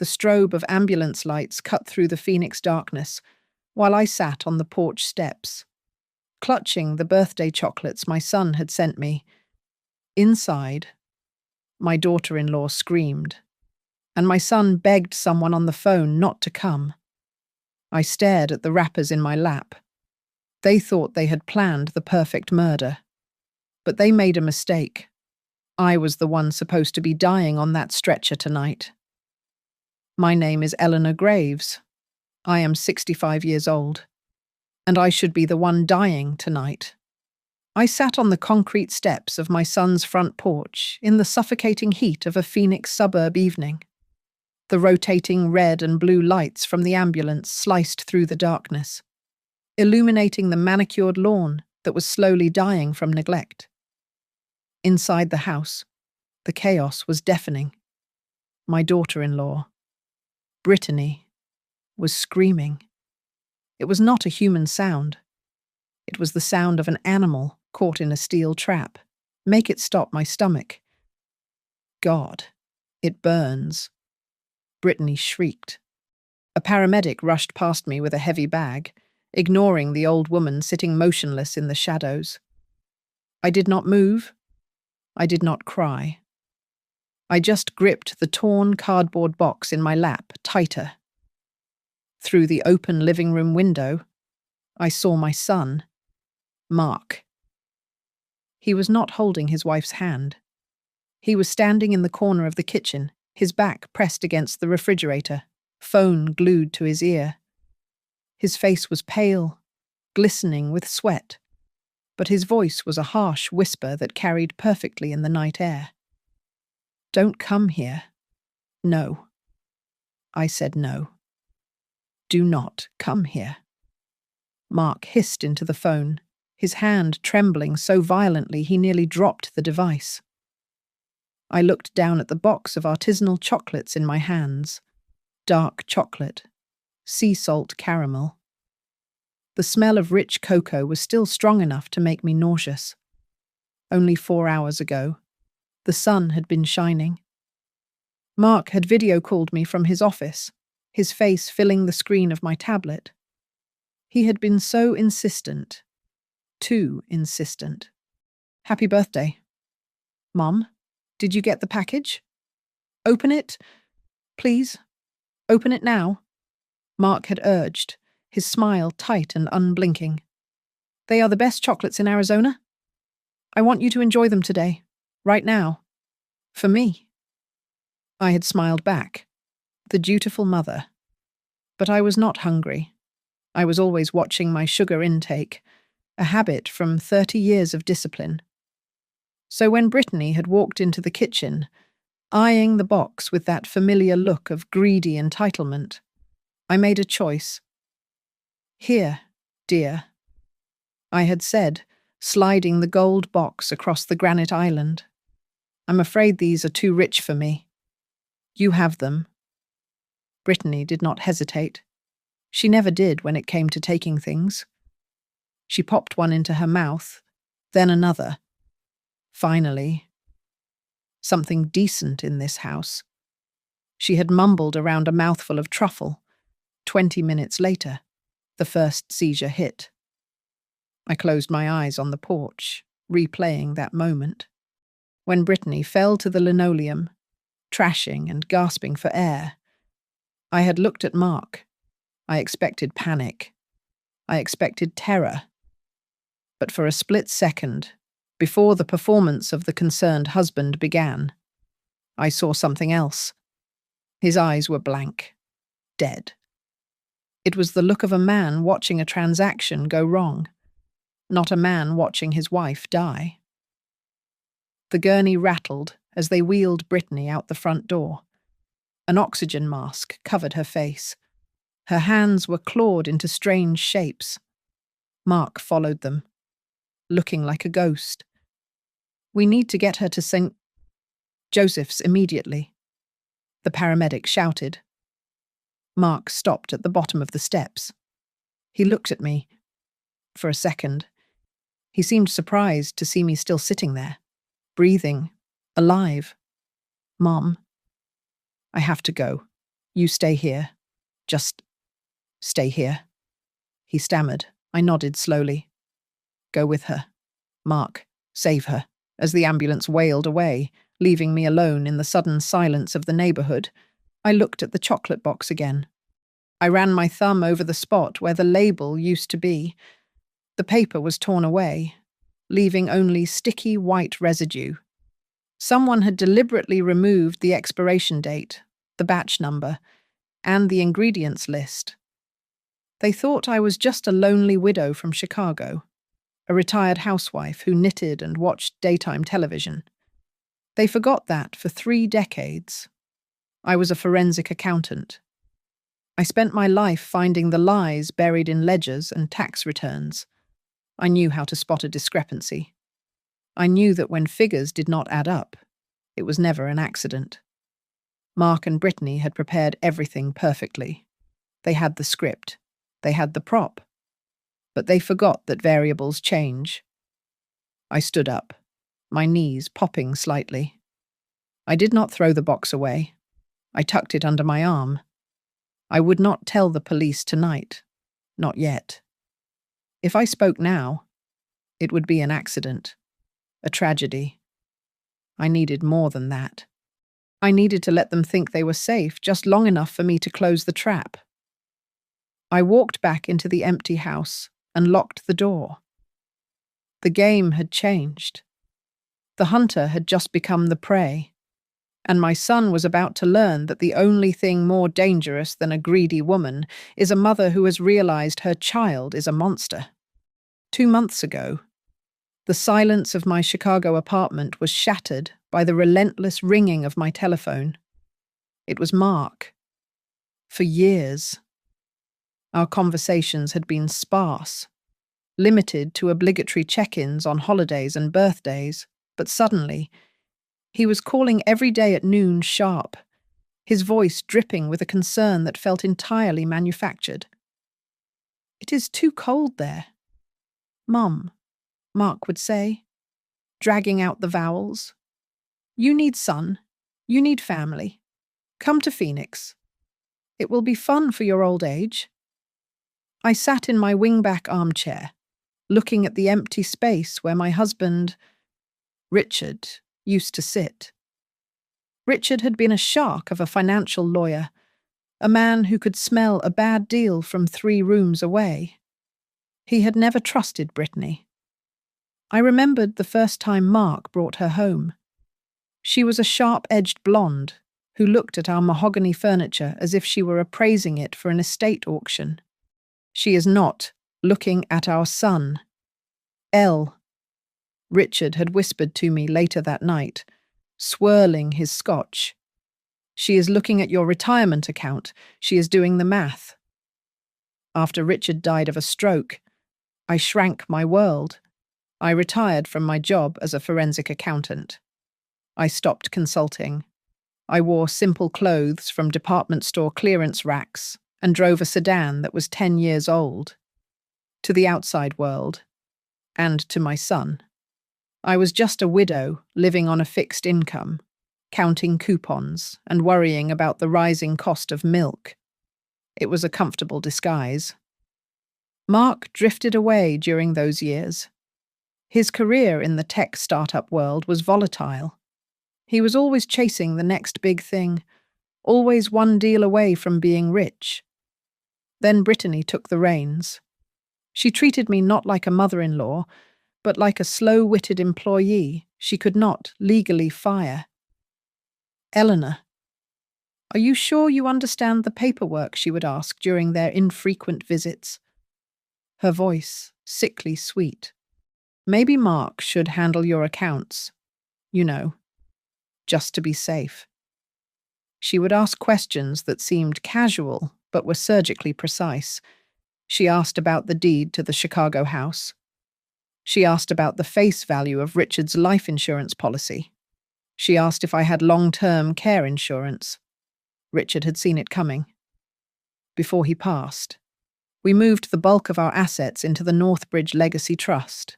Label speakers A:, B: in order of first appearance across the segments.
A: The strobe of ambulance lights cut through the Phoenix darkness, while I sat on the porch steps, clutching the birthday chocolates my son had sent me. Inside, my daughter-in-law screamed, and my son begged someone on the phone not to come. I stared at the wrappers in my lap. They thought they had planned the perfect murder. But they made a mistake. I was the one supposed to be dying on that stretcher tonight. My name is Eleanor Graves. I am 65 years old, and I should be the one dying tonight. I sat on the concrete steps of my son's front porch in the suffocating heat of a Phoenix suburb evening. The rotating red and blue lights from the ambulance sliced through the darkness, illuminating the manicured lawn that was slowly dying from neglect. Inside the house, the chaos was deafening. My daughter-in-law, Brittany, was screaming. It was not a human sound. It was the sound of an animal caught in a steel trap. Make it stop my stomach. God, it burns. Brittany shrieked. A paramedic rushed past me with a heavy bag, ignoring the old woman sitting motionless in the shadows. I did not move. I did not cry. I just gripped the torn cardboard box in my lap tighter. Through the open living room window, I saw my son, Mark. He was not holding his wife's hand. He was standing in the corner of the kitchen, his back pressed against the refrigerator, phone glued to his ear. His face was pale, glistening with sweat, but his voice was a harsh whisper that carried perfectly in the night air. "Don't come here." "No." I said no. "Do not come here." Mark hissed into the phone, his hand trembling so violently he nearly dropped the device. I looked down at the box of artisanal chocolates in my hands. Dark chocolate, sea salt caramel. The smell of rich cocoa was still strong enough to make me nauseous. Only 4 hours ago, the sun had been shining. Mark had video called me from his office, his face filling the screen of my tablet. He had been so insistent. Too insistent. "Happy birthday." "Mom, did you get the package?" "Open it, please. Open it now," Mark had urged, his smile tight and unblinking. "They are the best chocolates in Arizona. I want you to enjoy them today, right now. For me." I had smiled back, the dutiful mother. But I was not hungry. I was always watching my sugar intake, a habit from 30 years of discipline. So when Brittany had walked into the kitchen, eyeing the box with that familiar look of greedy entitlement, I made a choice. "Here, dear," I had said, sliding the gold box across the granite island. "I'm afraid these are too rich for me. You have them." Brittany did not hesitate. She never did when it came to taking things. She popped one into her mouth, then another. Finally, something decent in this house. She had mumbled around a mouthful of truffle. 20 minutes later, the first seizure hit. I closed my eyes on the porch, replaying that moment. When Brittany fell to the linoleum, trashing and gasping for air, I had looked at Mark. I expected panic. I expected terror. But for a split second, before the performance of the concerned husband began, I saw something else. His eyes were blank, dead. It was the look of a man watching a transaction go wrong, not a man watching his wife die. The gurney rattled as they wheeled Brittany out the front door. An oxygen mask covered her face. Her hands were clawed into strange shapes. Mark followed them, looking like a ghost. "We need to get her to St. Joseph's immediately," the paramedic shouted. Mark stopped at the bottom of the steps. He looked at me. For a second, he seemed surprised to see me still sitting there, breathing, alive. "Mom, I have to go," You stay here. Just stay here. He stammered. I nodded slowly. Go with her. Mark, save her. As the ambulance wailed away, leaving me alone in the sudden silence of the neighborhood, I looked at the chocolate box again. I ran my thumb over the spot where the label used to be. The paper was torn away, leaving only sticky white residue. Someone had deliberately removed the expiration date, the batch number, and the ingredients list. They thought I was just a lonely widow from Chicago, a retired housewife who knitted and watched daytime television. They forgot that for 3 decades. I was a forensic accountant. I spent my life finding the lies buried in ledgers and tax returns. I knew how to spot a discrepancy. I knew that when figures did not add up, it was never an accident. Mark and Brittany had prepared everything perfectly. They had the script. They had the prop. But they forgot that variables change. I stood up, my knees popping slightly. I did not throw the box away. I tucked it under my arm. I would not tell the police tonight. Not yet. If I spoke now, it would be an accident, a tragedy. I needed more than that. I needed to let them think they were safe just long enough for me to close the trap. I walked back into the empty house and locked the door. The game had changed. The hunter had just become the prey, and my son was about to learn that the only thing more dangerous than a greedy woman is a mother who has realized her child is a monster. 2 months ago, the silence of my Chicago apartment was shattered by the relentless ringing of my telephone. It was Mark. For years, our conversations had been sparse, limited to obligatory check-ins on holidays and birthdays, but suddenly, he was calling every day at noon sharp, his voice dripping with a concern that felt entirely manufactured. "It is too cold there, Mum," Mark would say, dragging out the vowels. "You need sun. You need family. Come to Phoenix. It will be fun for your old age." I sat in my wingback armchair, looking at the empty space where my husband, Richard, used to sit. Richard had been a shark of a financial lawyer, a man who could smell a bad deal from 3 rooms away. He had never trusted Brittany. I remembered the first time Mark brought her home. She was a sharp-edged blonde who looked at our mahogany furniture as if she were appraising it for an estate auction. "She is not looking at our son. Elle," Richard had whispered to me later that night, swirling his scotch. "She is looking at your retirement account. She is doing the math." After Richard died of a stroke, I shrank my world. I retired from my job as a forensic accountant. I stopped consulting. I wore simple clothes from department store clearance racks and drove a sedan that was 10 years old. To the outside world, and to my son, I was just a widow living on a fixed income, counting coupons and worrying about the rising cost of milk. It was a comfortable disguise. Mark drifted away during those years. His career in the tech startup world was volatile. He was always chasing the next big thing, always one deal away from being rich. Then Brittany took the reins. She treated me not like a mother-in-law, but like a slow-witted employee she could not legally fire. "Eleanor, are you sure you understand the paperwork?" she would ask during their infrequent visits. Her voice, sickly sweet. "Maybe Mark should handle your accounts. You know, just to be safe." She would ask questions that seemed casual but were surgically precise. She asked about the deed to the Chicago house. She asked about the face value of Richard's life insurance policy. She asked if I had long-term care insurance. Richard had seen it coming. Before he passed, we moved the bulk of our assets into the Northbridge Legacy Trust.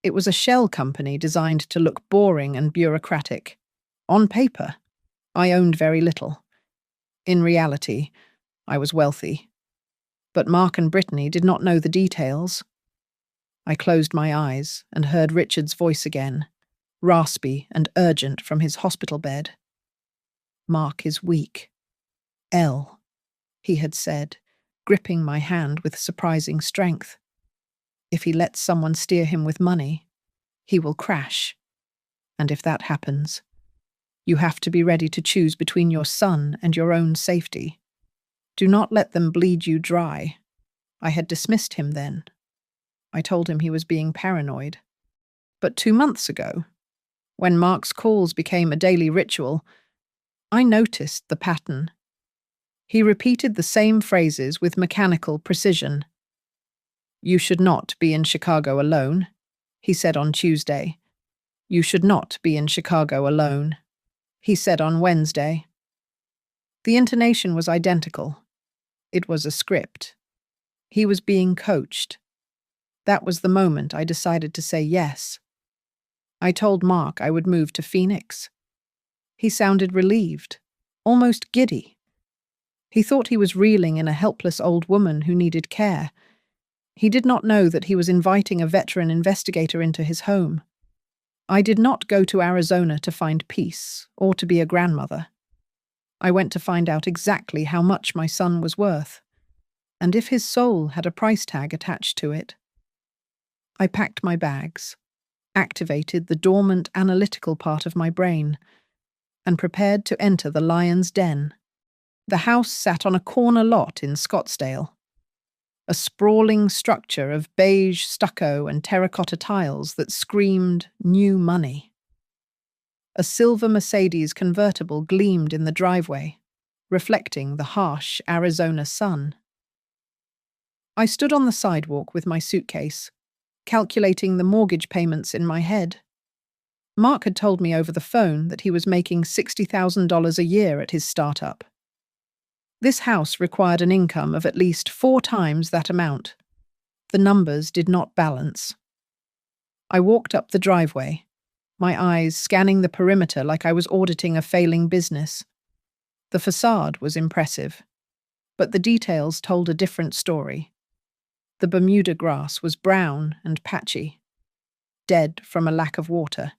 A: It was a shell company designed to look boring and bureaucratic. On paper, I owned very little. In reality, I was wealthy. But Mark and Brittany did not know the details. I closed my eyes and heard Richard's voice again, raspy and urgent from his hospital bed. Mark is weak. Elle, he had said, gripping my hand with surprising strength. If he lets someone steer him with money, he will crash. And if that happens, you have to be ready to choose between your son and your own safety. Do not let them bleed you dry. I had dismissed him then. I told him he was being paranoid. But 2 months ago, when Mark's calls became a daily ritual, I noticed the pattern. He repeated the same phrases with mechanical precision. "You should not be in Chicago alone," he said on Tuesday. "You should not be in Chicago alone," he said on Wednesday. The intonation was identical. It was a script. He was being coached. That was the moment I decided to say yes. I told Mark I would move to Phoenix. He sounded relieved, almost giddy. He thought he was reeling in a helpless old woman who needed care. He did not know that he was inviting a veteran investigator into his home. I did not go to Arizona to find peace or to be a grandmother. I went to find out exactly how much my son was worth, and if his soul had a price tag attached to it. I packed my bags, activated the dormant analytical part of my brain, and prepared to enter the lion's den. The house sat on a corner lot in Scottsdale, a sprawling structure of beige stucco and terracotta tiles that screamed new money. A silver Mercedes convertible gleamed in the driveway, reflecting the harsh Arizona sun. I stood on the sidewalk with my suitcase, calculating the mortgage payments in my head. Mark had told me over the phone that he was making $60,000 a year at his startup. This house required an income of at least 4 times that amount. The numbers did not balance. I walked up the driveway, my eyes scanning the perimeter like I was auditing a failing business. The facade was impressive, but the details told a different story. The Bermuda grass was brown and patchy, dead from a lack of water.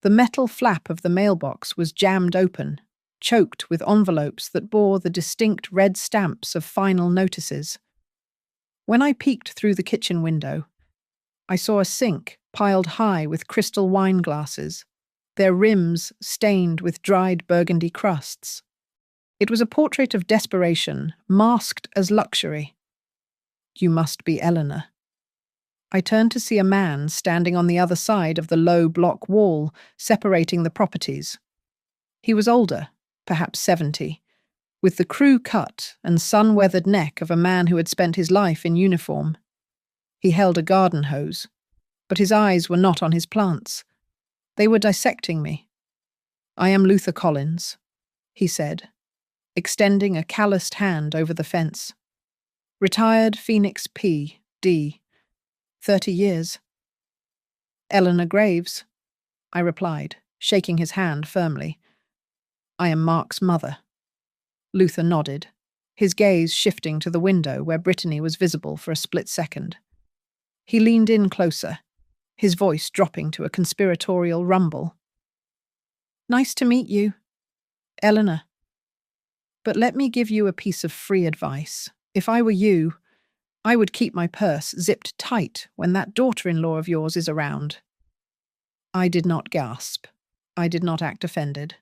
A: The metal flap of the mailbox was jammed open, choked with envelopes that bore the distinct red stamps of final notices. When I peeked through the kitchen window, I saw a sink piled high with crystal wine glasses, their rims stained with dried burgundy crusts. It was a portrait of desperation, masked as luxury. "You must be Eleanor." I turned to see a man standing on the other side of the low block wall separating the properties. He was older, perhaps 70, with the crew cut and sun-weathered neck of a man who had spent his life in uniform. He held a garden hose, but his eyes were not on his plants. They were dissecting me. "I am Luther Collins," he said, extending a calloused hand over the fence. "Retired Phoenix P.D. 30 years. "Eleanor Graves," I replied, shaking his hand firmly. "I am Mark's mother." Luther nodded, his gaze shifting to the window where Brittany was visible for a split second. He leaned in closer, his voice dropping to a conspiratorial rumble. "Nice to meet you, Eleanor. But let me give you a piece of free advice. If I were you, I would keep my purse zipped tight when that daughter-in-law of yours is around." I did not gasp. I did not act offended.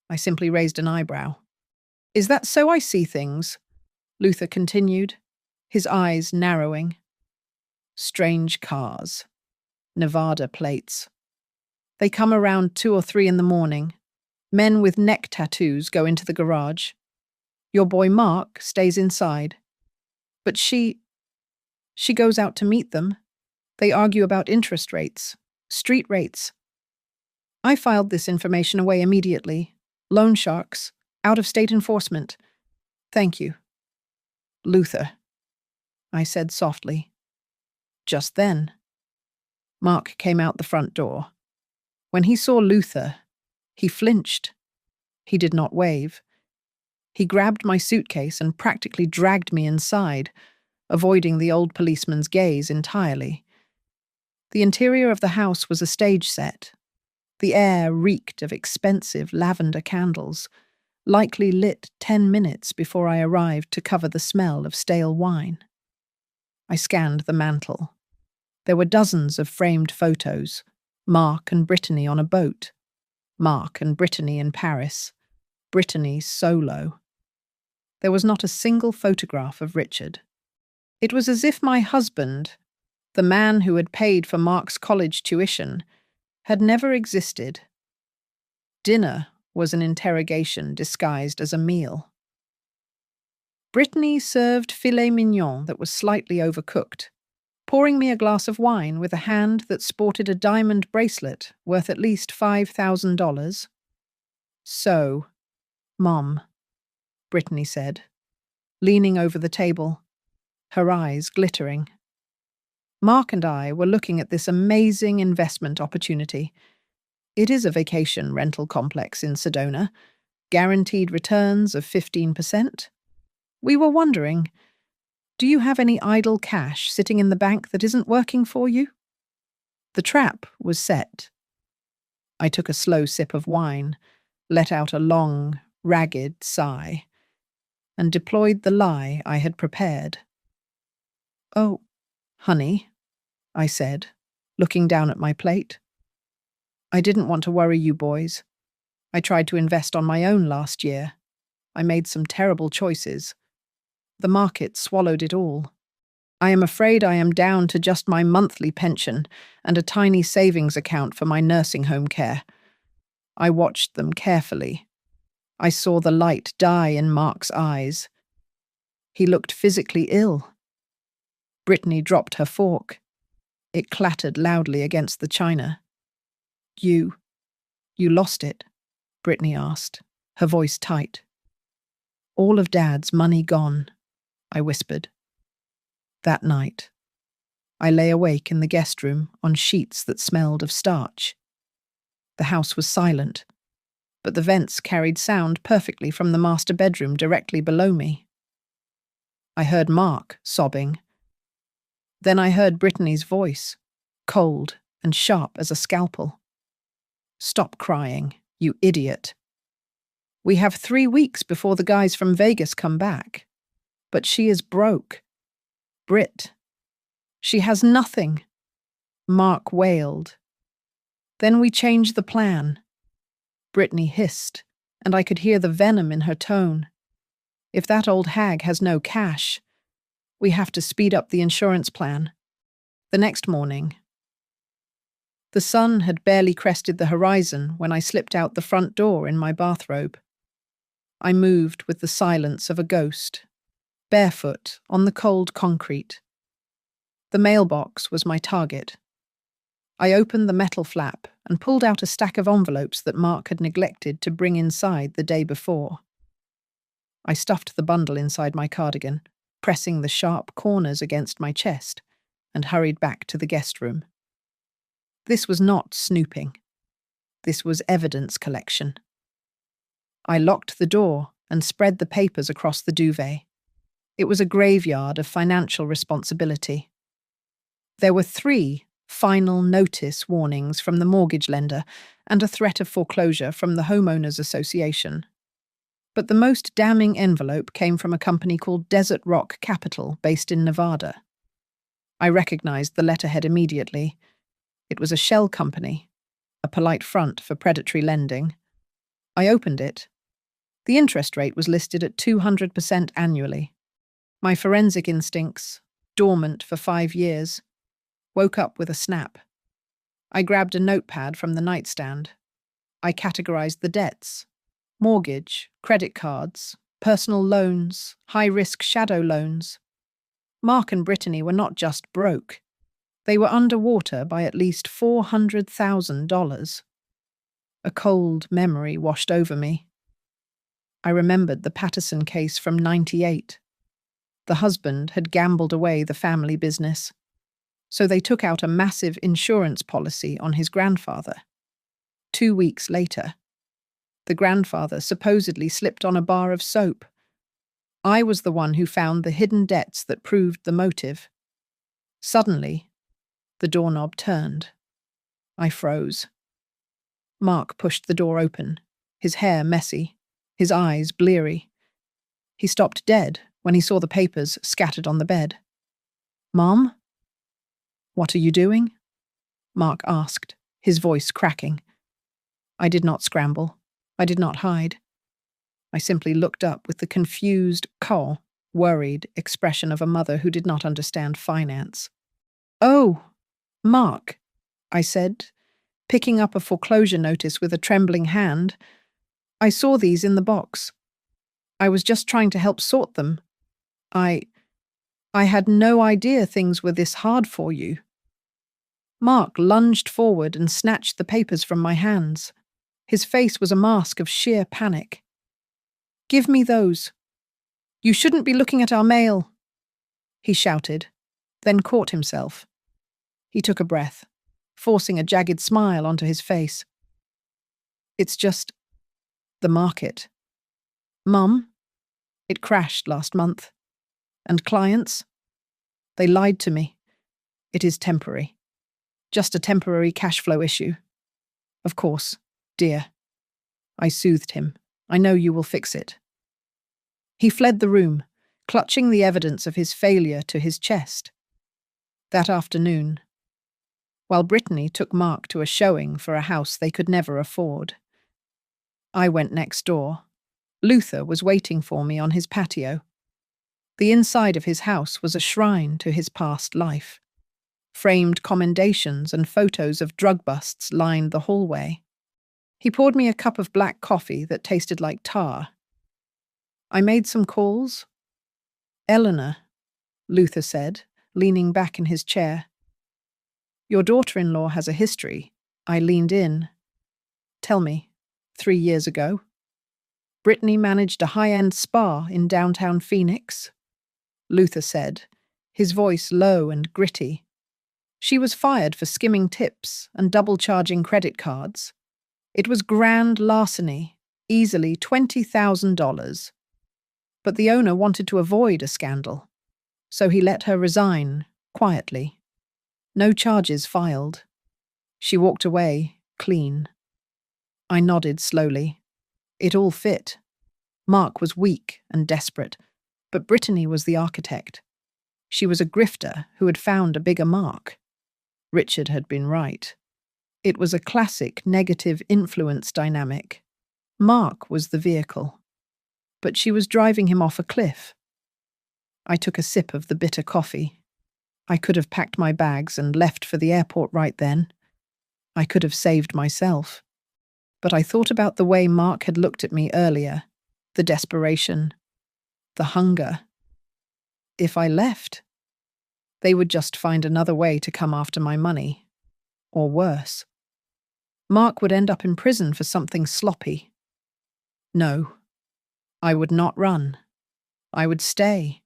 A: I simply raised an eyebrow. "Is that so I see things?" Luther continued, his eyes narrowing. "Strange cars. Nevada plates. They come around 2 or 3 in the morning. Men with neck tattoos go into the garage. Your boy Mark stays inside. But she goes out to meet them. They argue about interest rates, street rates." I filed this information away immediately. "Loan sharks, out-of-state enforcement." "Thank you." "Luther," I said softly. Just then, Mark came out the front door. When he saw Luther, he flinched. He did not wave. He grabbed my suitcase and practically dragged me inside, avoiding the old policeman's gaze entirely. The interior of the house was a stage set. The air reeked of expensive lavender candles, likely lit 10 minutes before I arrived to cover the smell of stale wine. I scanned the mantel. There were dozens of framed photos, Mark and Brittany on a boat, Mark and Brittany in Paris, Brittany solo. There was not a single photograph of Richard. It was as if my husband, the man who had paid for Mark's college tuition, had never existed. Dinner was an interrogation disguised as a meal. Brittany served filet mignon that was slightly overcooked, pouring me a glass of wine with a hand that sported a diamond bracelet worth at least $5,000. "So, Mom," Brittany said, leaning over the table, her eyes glittering. Mark and I were looking at this amazing investment opportunity. It is a vacation rental complex in Sedona, guaranteed returns of 15%. We were wondering, do you have any idle cash sitting in the bank that isn't working for you? The trap was set. I took a slow sip of wine, let out a long, ragged sigh, and deployed the lie I had prepared. "Oh, honey," I said, looking down at my plate. "I didn't want to worry you boys. I tried to invest on my own last year. I made some terrible choices. The market swallowed it all. I am afraid I am down to just my monthly pension and a tiny savings account for my nursing home care." I watched them carefully. I saw the light die in Mark's eyes. He looked physically ill. Brittany dropped her fork. It clattered loudly against the china. You lost it?" Brittany asked, her voice tight. "All of Dad's money gone," I whispered. That night, I lay awake in the guest room on sheets that smelled of starch. The house was silent, but the vents carried sound perfectly from the master bedroom directly below me. I heard Mark sobbing. Then I heard Brittany's voice, cold and sharp as a scalpel. "Stop crying, you idiot. We have 3 weeks before the guys from Vegas come back. But she is broke. Brit. She has nothing." Mark wailed. "Then we changed the plan." Brittany hissed, and I could hear the venom in her tone. "If that old hag has no cash, we have to speed up the insurance plan." The next morning, the sun had barely crested the horizon when I slipped out the front door in my bathrobe. I moved with the silence of a ghost, barefoot on the cold concrete. The mailbox was my target. I opened the metal flap and pulled out a stack of envelopes that Mark had neglected to bring inside the day before. I stuffed the bundle inside my cardigan, pressing the sharp corners against my chest, and hurried back to the guest room. This was not snooping. This was evidence collection. I locked the door and spread the papers across the duvet. It was a graveyard of financial responsibility. There were 3 final notice warnings from the mortgage lender and a threat of foreclosure from the Homeowners Association. But the most damning envelope came from a company called Desert Rock Capital, based in Nevada. I recognized the letterhead immediately. It was a shell company, a polite front for predatory lending. I opened it. The interest rate was listed at 200% annually. My forensic instincts, dormant for 5 years, woke up with a snap. I grabbed a notepad from the nightstand. I categorized the debts: mortgage, credit cards, personal loans, high-risk shadow loans. Mark and Brittany were not just broke. They were underwater by at least $400,000. A cold memory washed over me. I remembered the Patterson case from '98. The husband had gambled away the family business, so they took out a massive insurance policy on his grandfather. 2 weeks later, The grandfather supposedly slipped on a bar of soap. I was the one who found the hidden debts that proved the motive. Suddenly, the doorknob turned. I froze. Mark pushed the door open, his hair messy, his eyes bleary. He stopped dead when he saw the papers scattered on the bed. "Mom? What are you doing?" Mark asked, his voice cracking. I did not scramble. I did not hide. I simply looked up with the confused, worried expression of a mother who did not understand finance. "Oh, Mark," I said, picking up a foreclosure notice with a trembling hand. "I saw these in the box. I was just trying to help sort them. I had no idea things were this hard for you." Mark lunged forward and snatched the papers from my hands. His face was a mask of sheer panic. "Give me those. You shouldn't be looking at our mail," he shouted, then caught himself. He took a breath, forcing a jagged smile onto his face. "It's just the market. Mum, it crashed last month. And clients? They lied to me. It is temporary. Just a temporary cash flow issue. Of course, dear." I soothed him. "I know you will fix it." He fled the room, clutching the evidence of his failure to his chest. That afternoon, while Brittany took Mark to a showing for a house they could never afford, I went next door. Luther was waiting for me on his patio. The inside of his house was a shrine to his past life. Framed commendations and photos of drug busts lined the hallway. He poured me a cup of black coffee that tasted like tar. "I made some calls." "Eleanor," Luther said, leaning back in his chair. "Your daughter-in-law has a history." I leaned in. "Tell me, 3 years ago, Brittany managed a high-end spa in downtown Phoenix," Luther said, his voice low and gritty. "She was fired for skimming tips and double-charging credit cards. It was grand larceny, easily $20,000. But the owner wanted to avoid a scandal, so he let her resign, quietly. No charges filed. She walked away, clean." I nodded slowly. It all fit. Mark was weak and desperate, but Brittany was the architect. She was a grifter who had found a bigger mark. Richard had been right. It was a classic negative influence dynamic. Mark was the vehicle, but she was driving him off a cliff. I took a sip of the bitter coffee. I could have packed my bags and left for the airport right then. I could have saved myself. But I thought about the way Mark had looked at me earlier, the desperation, the hunger. If I left, they would just find another way to come after my money, or worse. Mark would end up in prison for something sloppy. No, I would not run. I would stay.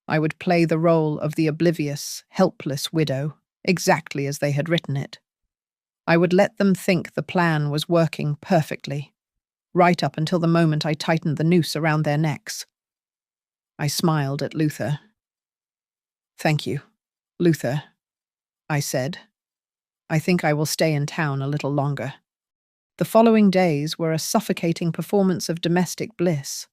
A: I would play the role of the oblivious, helpless widow, exactly as they had written it. I would let them think the plan was working perfectly, right up until the moment I tightened the noose around their necks. I smiled at Luther. "Thank you, Luther," I said. "I think I will stay in town a little longer." The following days were a suffocating performance of domestic bliss.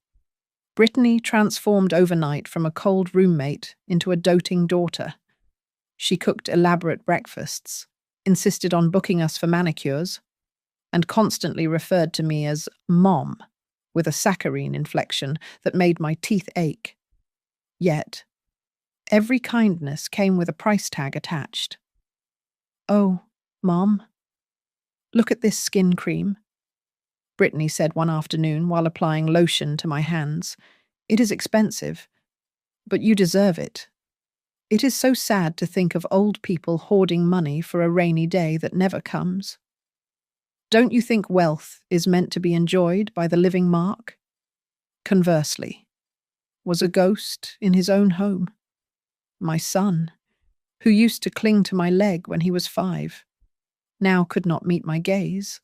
A: Brittany transformed overnight from a cold roommate into a doting daughter. She cooked elaborate breakfasts, insisted on booking us for manicures, and constantly referred to me as Mom, with a saccharine inflection that made my teeth ache. Yet, every kindness came with a price tag attached. "Oh, Mom, look at this skin cream," Brittany said one afternoon while applying lotion to my hands. "It is expensive, but you deserve it. It is so sad to think of old people hoarding money for a rainy day that never comes. Don't you think wealth is meant to be enjoyed by the living Mark? Conversely, was a ghost in his own home. My son, who used to cling to my leg when he was 5, now could not meet my gaze."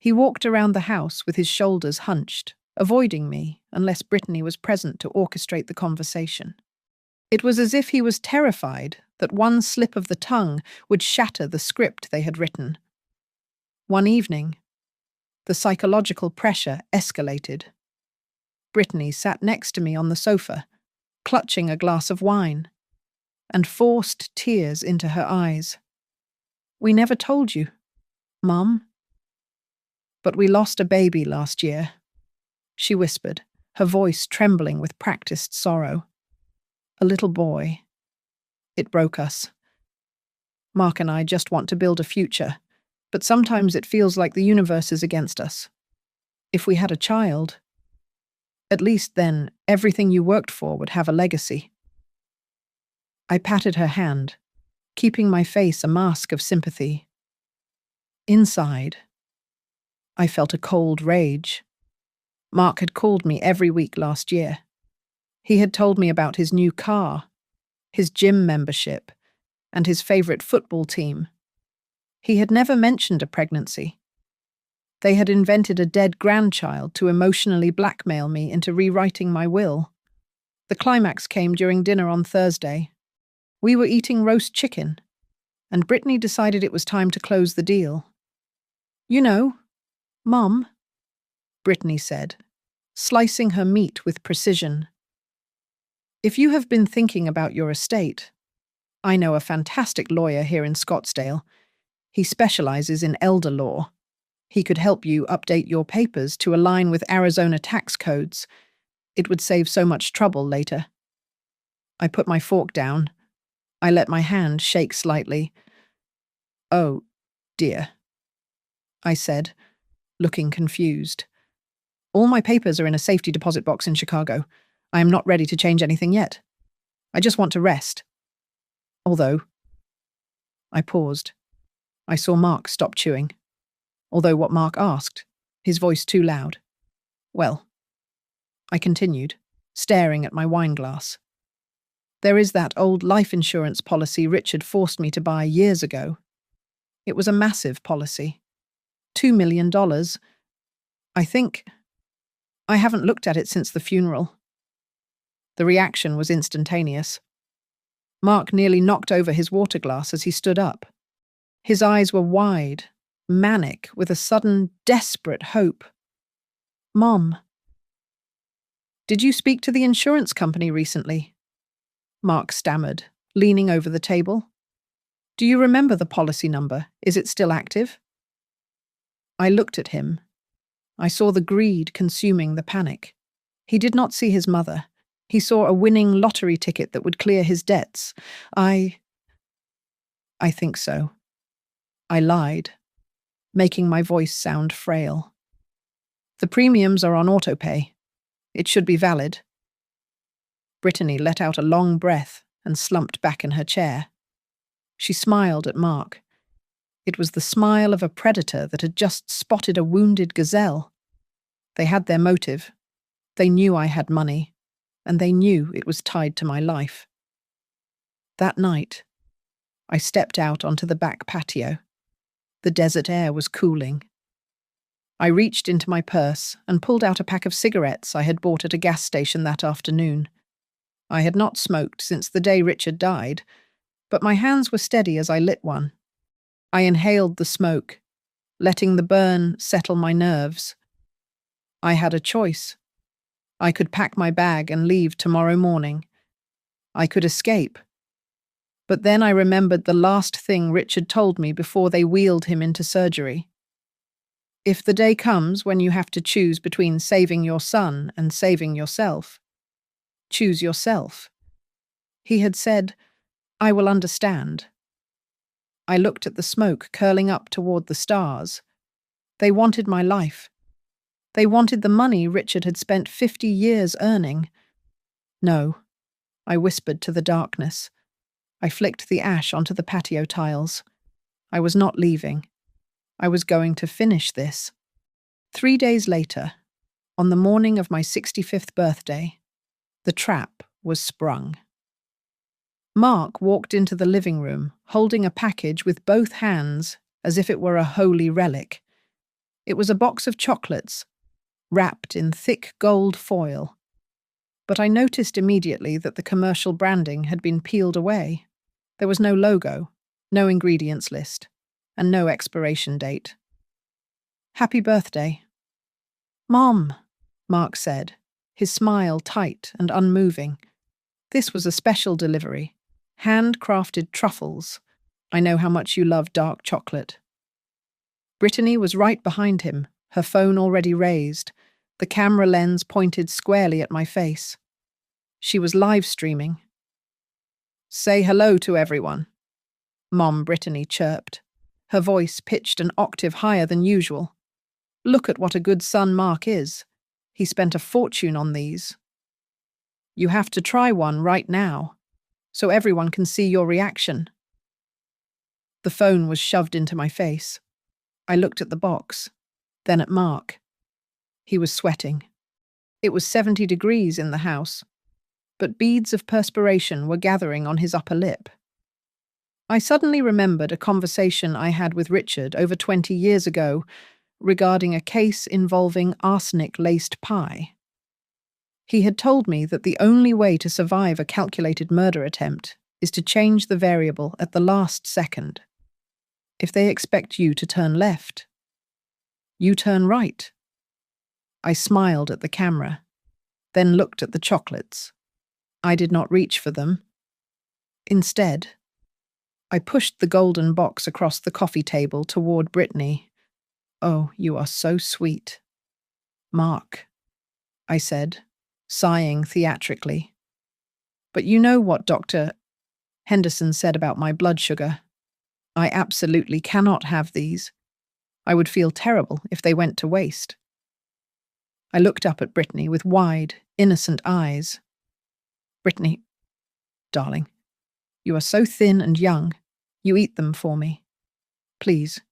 A: He walked around the house with his shoulders hunched, avoiding me unless Brittany was present to orchestrate the conversation. It was as if he was terrified that one slip of the tongue would shatter the script they had written. One evening, the psychological pressure escalated. Brittany sat next to me on the sofa, clutching a glass of wine, and forced tears into her eyes. "We never told you, Mum. But we lost a baby last year," she whispered, her voice trembling with practiced sorrow. "A little boy. It broke us. Mark and I just want to build a future, but sometimes it feels like the universe is against us. If we had a child, at least then everything you worked for would have a legacy." I patted her hand, keeping my face a mask of sympathy. Inside, I felt a cold rage. Mark had called me every week last year. He had told me about his new car, his gym membership, and his favorite football team. He had never mentioned a pregnancy. They had invented a dead grandchild to emotionally blackmail me into rewriting my will. The climax came during dinner on Thursday. We were eating roast chicken, and Brittany decided it was time to close the deal. "You know, Mum," Brittany said, slicing her meat with precision, "if you have been thinking about your estate, I know a fantastic lawyer here in Scottsdale. He specializes in elder law. He could help you update your papers to align with Arizona tax codes. It would save so much trouble later." I put my fork down. I let my hand shake slightly. "Oh, dear," I said, looking confused. "All my papers are in a safety deposit box in Chicago. I am not ready to change anything yet. I just want to rest. Although..." I paused. I saw Mark stop chewing. Although what Mark asked, his voice too loud. "Well," I continued, staring at my wine glass. "There is that old life insurance policy Richard forced me to buy years ago. It was a massive policy. $2 million. I think. I haven't looked at it since the funeral." The reaction was instantaneous. Mark nearly knocked over his water glass as he stood up. His eyes were wide, manic, with a sudden, desperate hope. "Mom, did you speak to the insurance company recently?" Mark stammered, leaning over the table. "Do you remember the policy number? Is it still active?" I looked at him. I saw the greed consuming the panic. He did not see his mother. He saw a winning lottery ticket that would clear his debts. I think so." I lied, making my voice sound frail. "The premiums are on autopay. It should be valid." Brittany let out a long breath and slumped back in her chair. She smiled at Mark. It was the smile of a predator that had just spotted a wounded gazelle. They had their motive. They knew I had money, and they knew it was tied to my life. That night, I stepped out onto the back patio. The desert air was cooling. I reached into my purse and pulled out a pack of cigarettes I had bought at a gas station that afternoon. I had not smoked since the day Richard died, but my hands were steady as I lit one. I inhaled the smoke, letting the burn settle my nerves. I had a choice. I could pack my bag and leave tomorrow morning. I could escape. But then I remembered the last thing Richard told me before they wheeled him into surgery. If the day comes when you have to choose between saving your son and saving yourself, choose yourself. He had said, "I will understand." I looked at the smoke curling up toward the stars. They wanted my life. They wanted the money Richard had spent 50 years earning. "No," I whispered to the darkness. I flicked the ash onto the patio tiles. I was not leaving. I was going to finish this. 3 days later, on the morning of my 65th birthday, the trap was sprung. Mark walked into the living room, holding a package with both hands as if it were a holy relic. It was a box of chocolates, wrapped in thick gold foil. But I noticed immediately that the commercial branding had been peeled away. There was no logo, no ingredients list, and no expiration date. "Happy birthday." "Mom," Mark said, his smile tight and unmoving. "This was a special delivery. Handcrafted truffles. I know how much you love dark chocolate." Brittany was right behind him, her phone already raised, the camera lens pointed squarely at my face. She was live streaming. "Say hello to everyone," Mom Brittany chirped, her voice pitched an octave higher than usual. "Look at what a good son Mark is. He spent a fortune on these. You have to try one right now, so everyone can see your reaction." The phone was shoved into my face. I looked at the box, then at Mark. He was sweating. It was 70 degrees in the house, but beads of perspiration were gathering on his upper lip. I suddenly remembered a conversation I had with Richard over 20 years ago regarding a case involving arsenic-laced pie. He had told me that the only way to survive a calculated murder attempt is to change the variable at the last second. If they expect you to turn left, you turn right. I smiled at the camera, then looked at the chocolates. I did not reach for them. Instead, I pushed the golden box across the coffee table toward Brittany. "Oh, you are so sweet." "Mark," I said, sighing theatrically. "But you know what Dr. Henderson said about my blood sugar. I absolutely cannot have these. I would feel terrible if they went to waste." I looked up at Brittany with wide, innocent eyes. "Brittany, darling, you are so thin and young. You eat them for me. Please.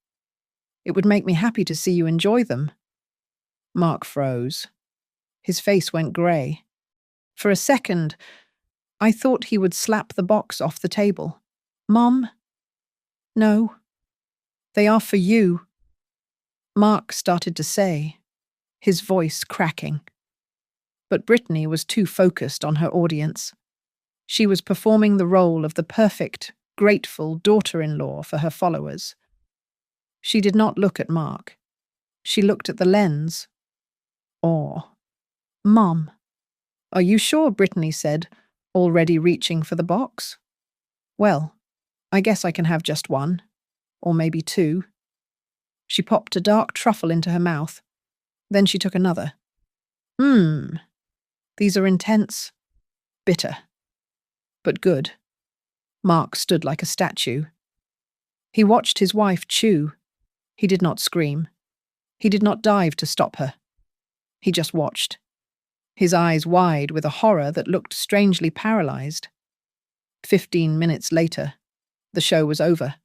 A: It would make me happy to see you enjoy them." Mark froze. His face went grey. For a second, I thought he would slap the box off the table. "Mom? No. They are for you," Mark started to say, his voice cracking. But Brittany was too focused on her audience. She was performing the role of the perfect, grateful daughter-in-law for her followers. She did not look at Mark. She looked at the lens. Awe. "Mom, are you sure?" Brittany said, already reaching for the box. "Well, I guess I can have just one, or maybe two." She popped a dark truffle into her mouth. Then she took another. These are intense, bitter, but good." Mark stood like a statue. He watched his wife chew. He did not scream. He did not dive to stop her. He just watched, his eyes wide with a horror that looked strangely paralyzed. 15 minutes later, the show was over.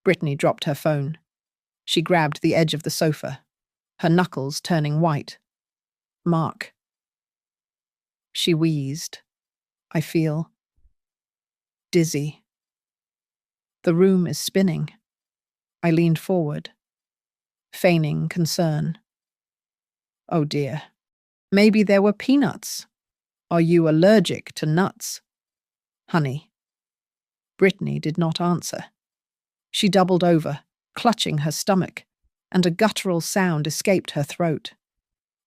A: Brittany dropped her phone. She grabbed the edge of the sofa, her knuckles turning white. "Mark." She wheezed. "I feel dizzy. The room is spinning." I leaned forward, feigning concern. "Oh dear. Maybe there were peanuts. Are you allergic to nuts?" "Honey." Brittany did not answer. She doubled over, clutching her stomach, and a guttural sound escaped her throat.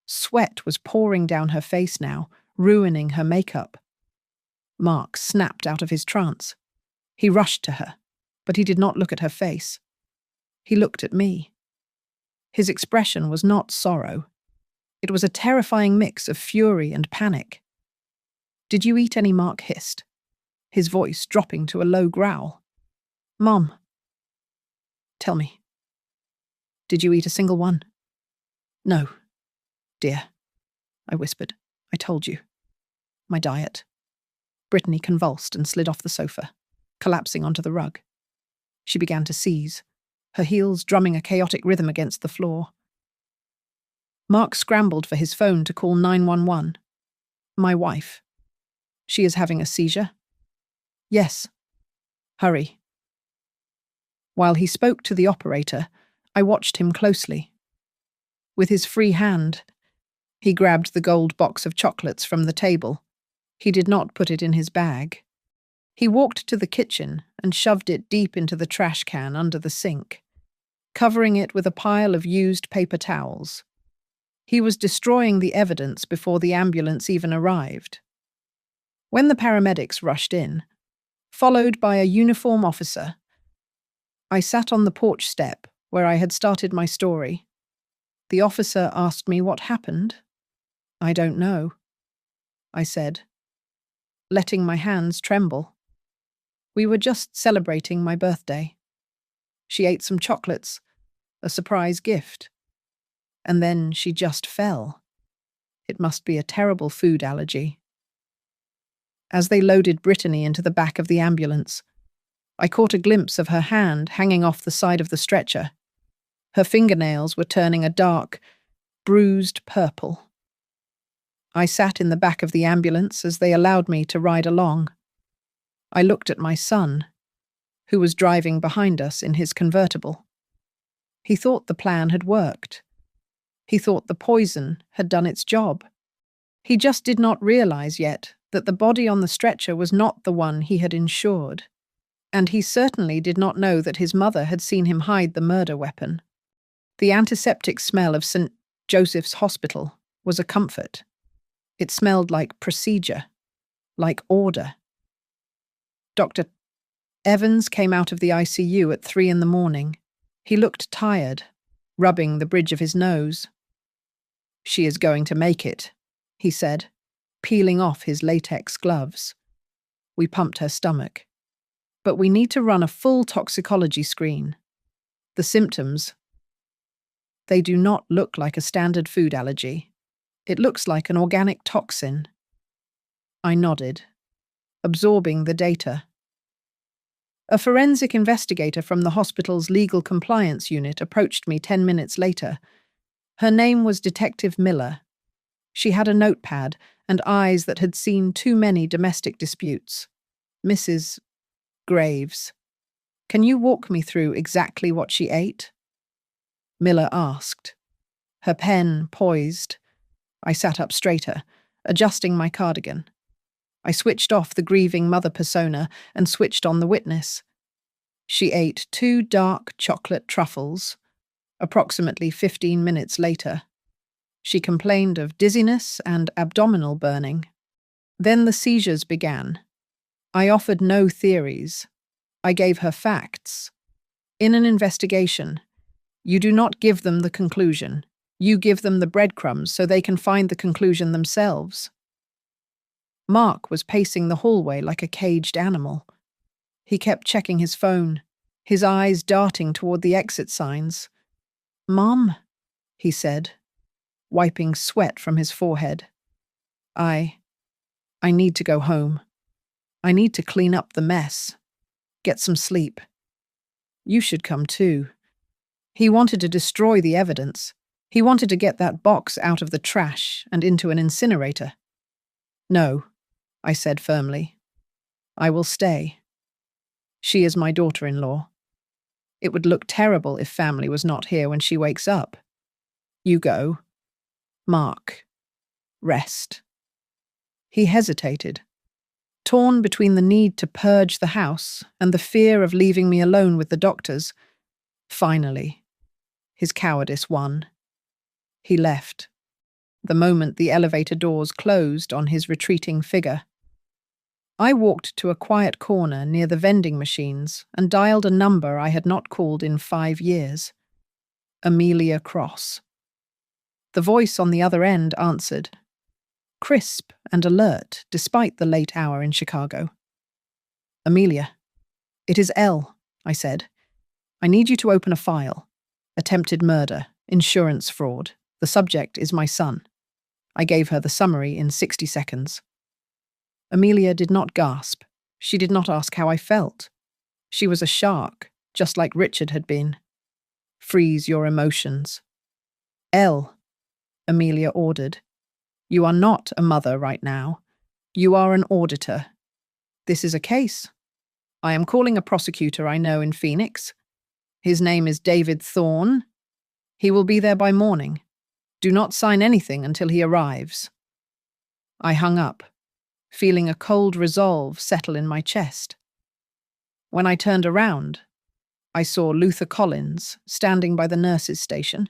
A: Sweat was pouring down her face now, ruining her makeup. Mark snapped out of his trance. He rushed to her, but he did not look at her face. He looked at me. His expression was not sorrow. It was a terrifying mix of fury and panic. "Did you eat any?" Mark hissed, his voice dropping to a low growl. "Mom, tell me. Did you eat a single one?" "No, dear," I whispered. "I told you. My diet." Brittany convulsed and slid off the sofa, collapsing onto the rug. She began to seize, her heels drumming a chaotic rhythm against the floor. Mark scrambled for his phone to call 911. "My wife. She is having a seizure?" "Yes. Hurry." While he spoke to the operator, I watched him closely. With his free hand, he grabbed the gold box of chocolates from the table. He did not put it in his bag. He walked to the kitchen and shoved it deep into the trash can under the sink, covering it with a pile of used paper towels. He was destroying the evidence before the ambulance even arrived. When the paramedics rushed in, followed by a uniform officer, I sat on the porch step where I had started my story. The officer asked me what happened. "I don't know," I said, letting my hands tremble. "We were just celebrating my birthday. She ate some chocolates, a surprise gift. And then she just fell. It must be a terrible food allergy." As they loaded Brittany into the back of the ambulance, I caught a glimpse of her hand hanging off the side of the stretcher. Her fingernails were turning a dark, bruised purple. I sat in the back of the ambulance as they allowed me to ride along. I looked at my son, who was driving behind us in his convertible. He thought the plan had worked. He thought the poison had done its job. He just did not realize yet that the body on the stretcher was not the one he had insured. And he certainly did not know that his mother had seen him hide the murder weapon. The antiseptic smell of St. Joseph's Hospital was a comfort. It smelled like procedure, like order. Dr. Evans came out of the ICU at 3 a.m. He looked tired, rubbing the bridge of his nose. "She is going to make it," he said, peeling off his latex gloves. We pumped her stomach. "But we need to run a full toxicology screen. The symptoms, they do not look like a standard food allergy. It looks like an organic toxin." I nodded, absorbing the data. A forensic investigator from the hospital's legal compliance unit approached me 10 minutes later. Her name was Detective Miller. She had a notepad and eyes that had seen too many domestic disputes. "Mrs. Graves, can you walk me through exactly what she ate?" Miller asked. Her pen poised. I sat up straighter, adjusting my cardigan. I switched off the grieving mother persona and switched on the witness. She ate 2 dark chocolate truffles. Approximately 15 minutes later, she complained of dizziness and abdominal burning. Then the seizures began. I offered no theories. I gave her facts. In an investigation, you do not give them the conclusion. You give them the breadcrumbs so they can find the conclusion themselves. Mark was pacing the hallway like a caged animal. He kept checking his phone, his eyes darting toward the exit signs. "Mom," he said, wiping sweat from his forehead. I need to go home. I need to clean up the mess. Get some sleep. You should come too." He wanted to destroy the evidence. He wanted to get that box out of the trash and into an incinerator. "No," I said firmly. "I will stay. She is my daughter-in-law. It would look terrible if family was not here when she wakes up. You go. Mark, rest." He hesitated, torn between the need to purge the house and the fear of leaving me alone with the doctors. Finally, his cowardice won. He left, the moment the elevator doors closed on his retreating figure. I walked to a quiet corner near the vending machines and dialed a number I had not called in 5 years. Amelia Cross. The voice on the other end answered, crisp and alert despite the late hour in Chicago. "Amelia, it is Elle," I said. "I need you to open a file. Attempted murder, insurance fraud. The subject is my son." I gave her the summary in 60 seconds. Amelia did not gasp. She did not ask how I felt. She was a shark, just like Richard had been. "Freeze your emotions." "Elle," Amelia ordered. "You are not a mother right now. You are an auditor. This is a case. I am calling a prosecutor I know in Phoenix. His name is David Thorne. He will be there by morning. Do not sign anything until he arrives." I hung up, feeling a cold resolve settle in my chest. When I turned around, I saw Luther Collins standing by the nurse's station.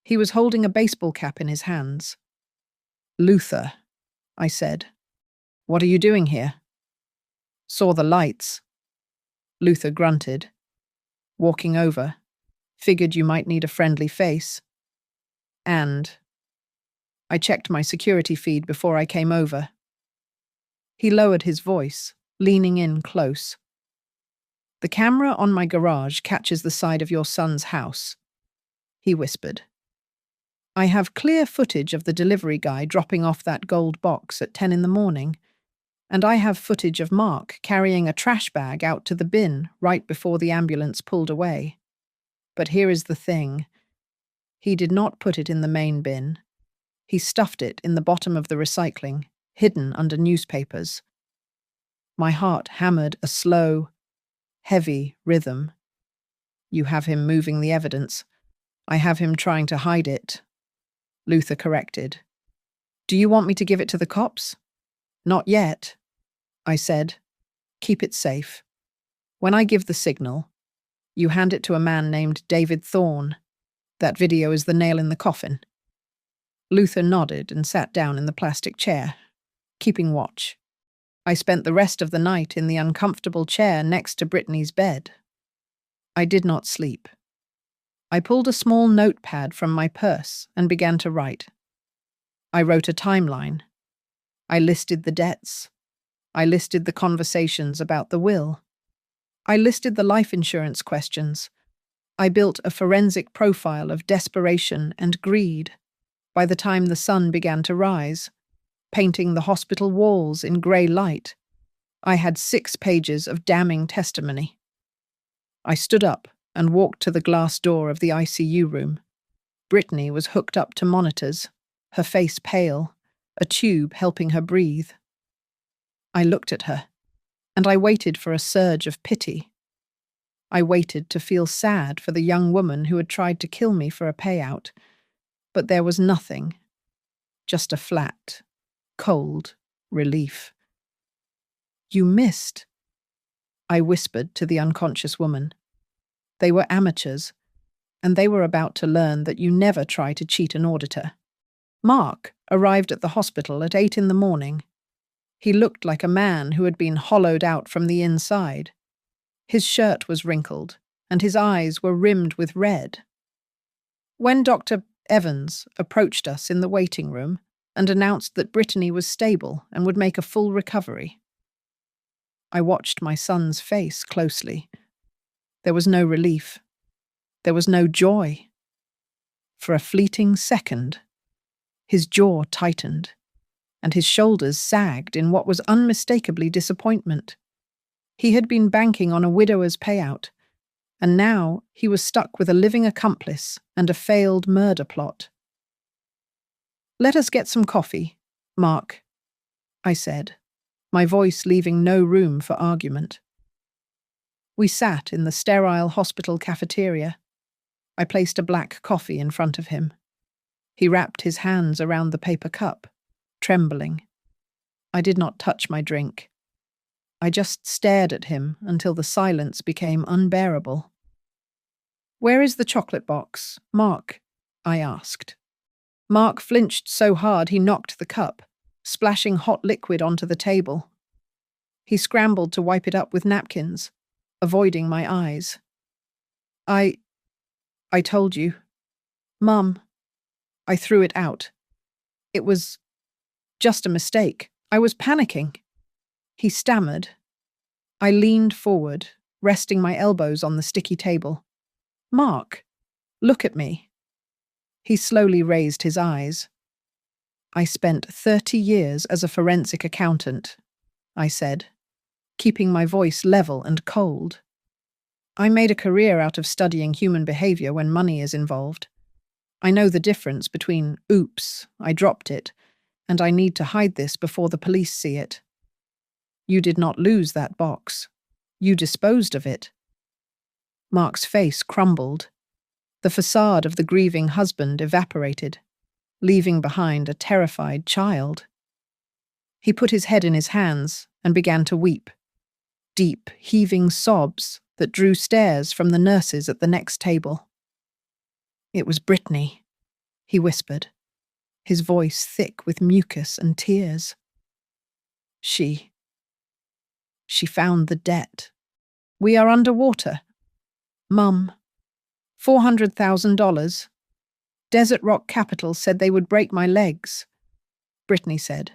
A: He was holding a baseball cap in his hands. "Luther," I said, "what are you doing here?" "Saw the lights." Luther grunted. "Walking over. Figured you might need a friendly face. And I checked my security feed before I came over." He lowered his voice, leaning in close. "The camera on my garage catches the side of your son's house," he whispered. "I have clear footage of the delivery guy dropping off that gold box at 10 in the morning, and I have footage of Mark carrying a trash bag out to the bin right before the ambulance pulled away. But here is the thing. He did not put it in the main bin. He stuffed it in the bottom of the recycling, hidden under newspapers." My heart hammered a slow, heavy rhythm. "You have him moving the evidence. I have him trying to hide it," Luther corrected. "Do you want me to give it to the cops?" "Not yet," I said. "Keep it safe. When I give the signal, you hand it to a man named David Thorne. That video is the nail in the coffin." Luther nodded and sat down in the plastic chair, keeping watch. I spent the rest of the night in the uncomfortable chair next to Brittany's bed. I did not sleep. I pulled a small notepad from my purse and began to write. I wrote a timeline. I listed the debts. I listed the conversations about the will. I listed the life insurance questions. I built a forensic profile of desperation and greed by the time the sun began to rise, painting the hospital walls in grey light. I had 6 pages of damning testimony. I stood up and walked to the glass door of the ICU room. Brittany was hooked up to monitors, her face pale, a tube helping her breathe. I looked at her, and I waited for a surge of pity. I waited to feel sad for the young woman who had tried to kill me for a payout, but there was nothing, just a flat, cold relief. "You missed," I whispered to the unconscious woman. They were amateurs, and they were about to learn that you never try to cheat an auditor. Mark arrived at the hospital at 8 in the morning. He looked like a man who had been hollowed out from the inside. His shirt was wrinkled, and his eyes were rimmed with red. When Dr. Evans approached us in the waiting room and announced that Brittany was stable and would make a full recovery, I watched my son's face closely. There was no relief. There was no joy. For a fleeting second, his jaw tightened, and his shoulders sagged in what was unmistakably disappointment. He had been banking on a widower's payout, and now he was stuck with a living accomplice and a failed murder plot. "Let us get some coffee, Mark," I said, my voice leaving no room for argument. We sat in the sterile hospital cafeteria. I placed a black coffee in front of him. He wrapped his hands around the paper cup, trembling. I did not touch my drink. I just stared at him until the silence became unbearable. "Where is the chocolate box, Mark?" I asked. Mark flinched so hard he knocked the cup, splashing hot liquid onto the table. He scrambled to wipe it up with napkins, avoiding my eyes. I told you. Mum." I threw it out. "It was just a mistake. I was panicking." He stammered. I leaned forward, resting my elbows on the sticky table. "Mark, look at me." He slowly raised his eyes. "I spent 30 years as a forensic accountant," I said, keeping my voice level and cold. "I made a career out of studying human behavior when money is involved. I know the difference between, oops, I dropped it, and I need to hide this before the police see it. You did not lose that box. You disposed of it." Mark's face crumbled. The facade of the grieving husband evaporated. leaving behind a terrified child. He put his head in his hands and began to weep, deep, heaving sobs that drew stares from the nurses at the next table. "It was Brittany," he whispered, his voice thick with mucus and tears. She found the debt. We are underwater. Mum, $400,000. Desert Rock Capital said they would break my legs. Brittany said.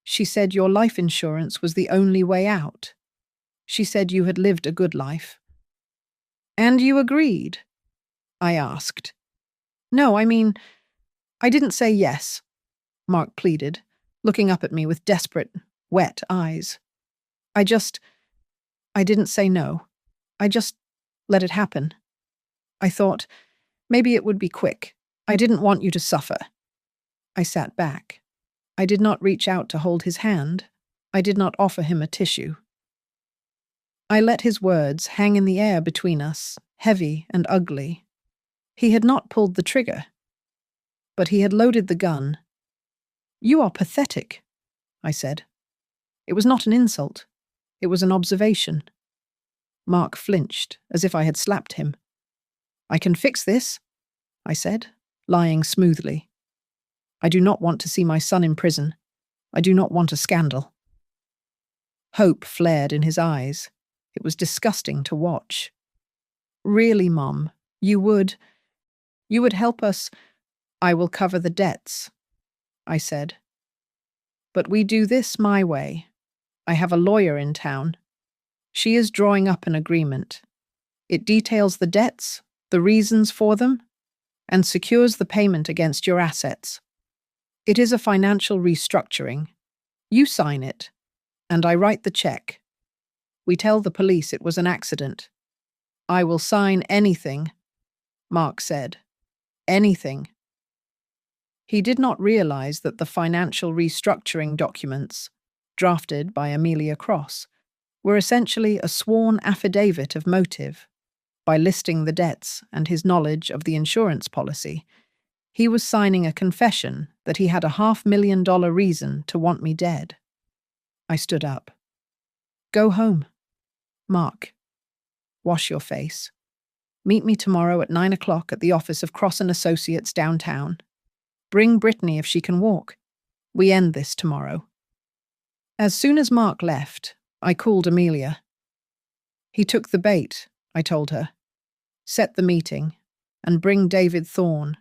A: She said your life insurance was the only way out. She said you had lived a good life. And you agreed? I asked. No, I mean, I didn't say yes, Mark pleaded, looking up at me with desperate, wet eyes. I didn't say no. I just let it happen. I thought, maybe it would be quick. I didn't want you to suffer. I sat back. I did not reach out to hold his hand. I did not offer him a tissue. I let his words hang in the air between us, heavy and ugly. He had not pulled the trigger, but he had loaded the gun. You are pathetic, I said. It was not an insult. It was an observation. Mark flinched, as if I had slapped him. I can fix this, I said, lying smoothly. I do not want to see my son in prison. I do not want a scandal. Hope flared in his eyes. It was disgusting to watch. Really, Mom, you would help us. I will cover the debts, I said. But we do this my way. I have a lawyer in town. She is drawing up an agreement. It details the debts, the reasons for them, and secures the payment against your assets. It is a financial restructuring. You sign it, and I write the check. We tell the police it was an accident. I will sign anything, Mark said. Anything. He did not realize that the financial restructuring documents, drafted by Amelia Cross, were essentially a sworn affidavit of motive. By listing the debts and his knowledge of the insurance policy, he was signing a confession that he had a $500,000 reason to want me dead. I stood up. Go home. Mark. Wash your face. Meet me tomorrow at 9 o'clock at the office of Cross & Associates downtown. Bring Brittany if she can walk. We end this tomorrow. As soon as Mark left, I called Amelia. He took the bait, I told her. Set the meeting, and bring David Thorne.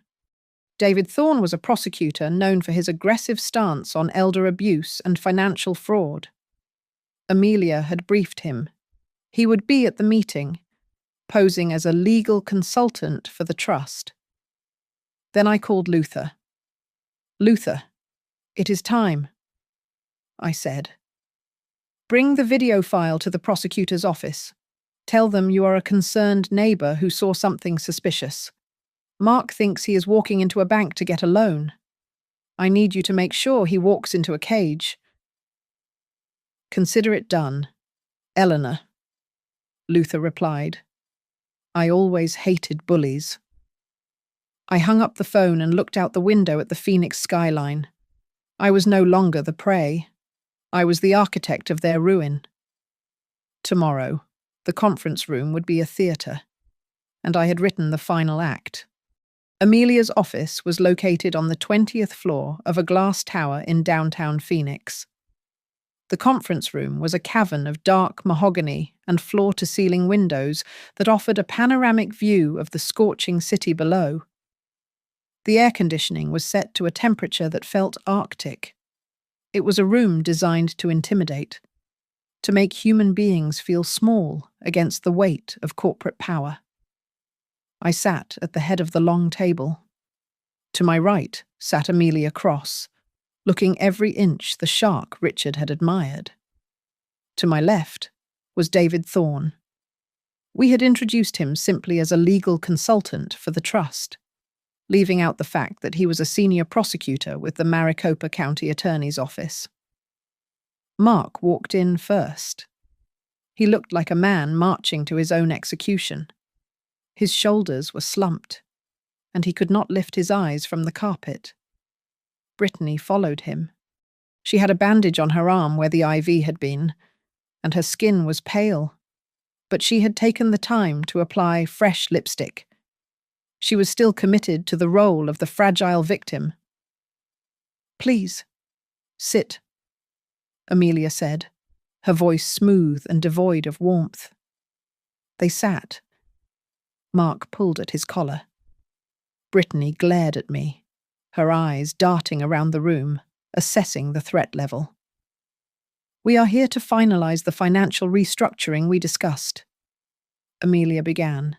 A: David Thorne was a prosecutor known for his aggressive stance on elder abuse and financial fraud. Amelia had briefed him. He would be at the meeting, posing as a legal consultant for the trust. Then I called Luther. Luther, it is time, I said. Bring the video file to the prosecutor's office. Tell them you are a concerned neighbor who saw something suspicious. Mark thinks he is walking into a bank to get a loan. I need you to make sure he walks into a cage. Consider it done. Eleanor, Luther replied. I always hated bullies. I hung up the phone and looked out the window at the Phoenix skyline. I was no longer the prey. I was the architect of their ruin. Tomorrow, the conference room would be a theatre, and I had written the final act. Amelia's office was located on the 20th floor of a glass tower in downtown Phoenix. The conference room was a cavern of dark mahogany and floor-to-ceiling windows that offered a panoramic view of the scorching city below. The air conditioning was set to a temperature that felt arctic. It was a room designed to intimidate, to make human beings feel small against the weight of corporate power. I sat at the head of the long table. To my right sat Amelia Cross, looking every inch the shark Richard had admired. To my left was David Thorne. We had introduced him simply as a legal consultant for the trust, leaving out the fact that he was a senior prosecutor with the Maricopa County Attorney's Office. Mark walked in first. He looked like a man marching to his own execution. His shoulders were slumped, and he could not lift his eyes from the carpet. Brittany followed him. She had a bandage on her arm where the IV had been, and her skin was pale, but she had taken the time to apply fresh lipstick. She was still committed to the role of the fragile victim. "Please, sit," Amelia said, her voice smooth and devoid of warmth. They sat. Mark pulled at his collar. Brittany glared at me, her eyes darting around the room, assessing the threat level. "We are here to finalize the financial restructuring we discussed," Amelia began,